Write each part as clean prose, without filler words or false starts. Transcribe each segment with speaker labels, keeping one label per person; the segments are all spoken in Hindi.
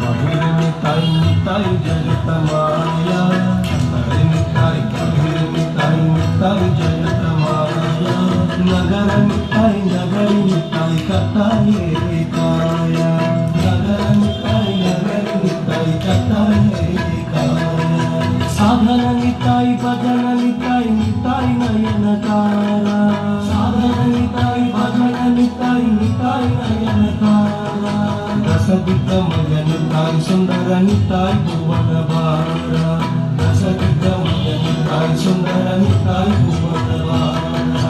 Speaker 1: बाहिर निताई निताई जगत माया, अंतर निताई बाहिर निताई निताई जगत माया, नगर निताई नगर निताई कताये काया, नगर निताई नगर निताई कताये काया, साधन निताई भजन निताई निताई नयनकारा, साधन निताई भजन निताई निताई नयनकारा, रसगीतमय निताई सुंदर निताई भुवन बारा, रसगीतमय निताई सुंदर निताई भुवन बारा,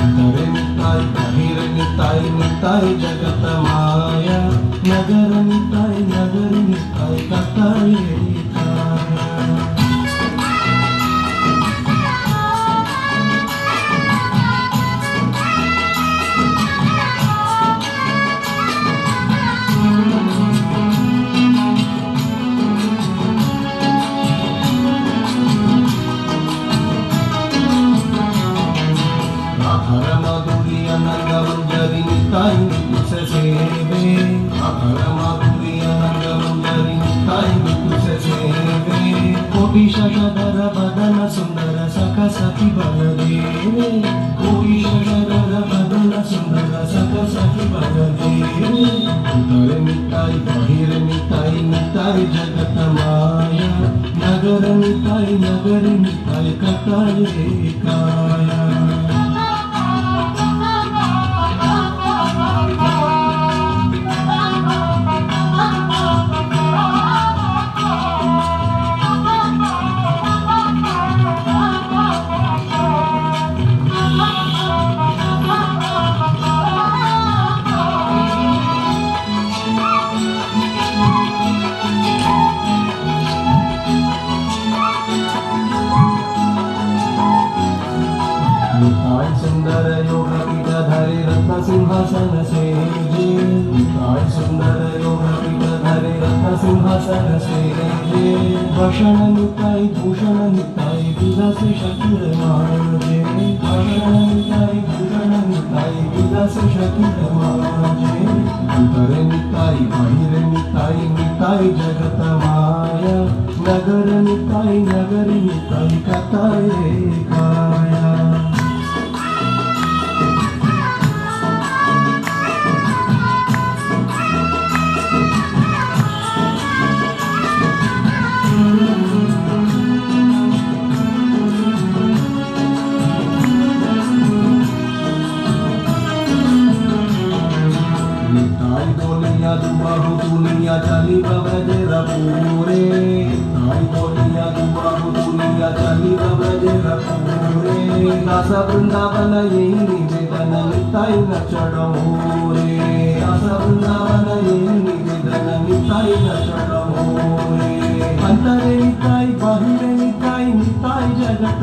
Speaker 1: अंतर निताई बाहिर निताई निताई जगत माया, नगर निताई कताये काया। आखर माधुरी अनंगमंजरी निताई तुझसे सेवे, आखर माधुरी अनंगमंजरी निताई तुझसे सेवे, कोटि शशधर बदन सुंदर सख सखी बलदेवे, कोटि शशधर बदन सुंदर सख सखी बलदेवे, अंतर निताई बाहिर निताई निताई जगत माया, नगर निताई कताये काया। निताई सुंदर योग पीठधरे रत्न सिंहासन सेजे, निताई सुंदर योग पीठधरे रत्न सिंहासन सेजे, भूषण निताई विलास शकीर माजे, भूषण निताई विलास शकीर माजे, अंतर निताई बाहिर निताई जगत माया, नगर निताई कताये काया। निताई बोलिया दुबाहु दुनिया चली बब्रज रपूरे, निताई बोलिया दुबाहु दुनिया चली बब्रज रपूरे, दास वृंदावन यही निवेदन निताई न चढ़ोरे, दास वृंदावन यही निवेदन निताई न चढ़ोरे, अंतर निताई बाहिर निताई जगत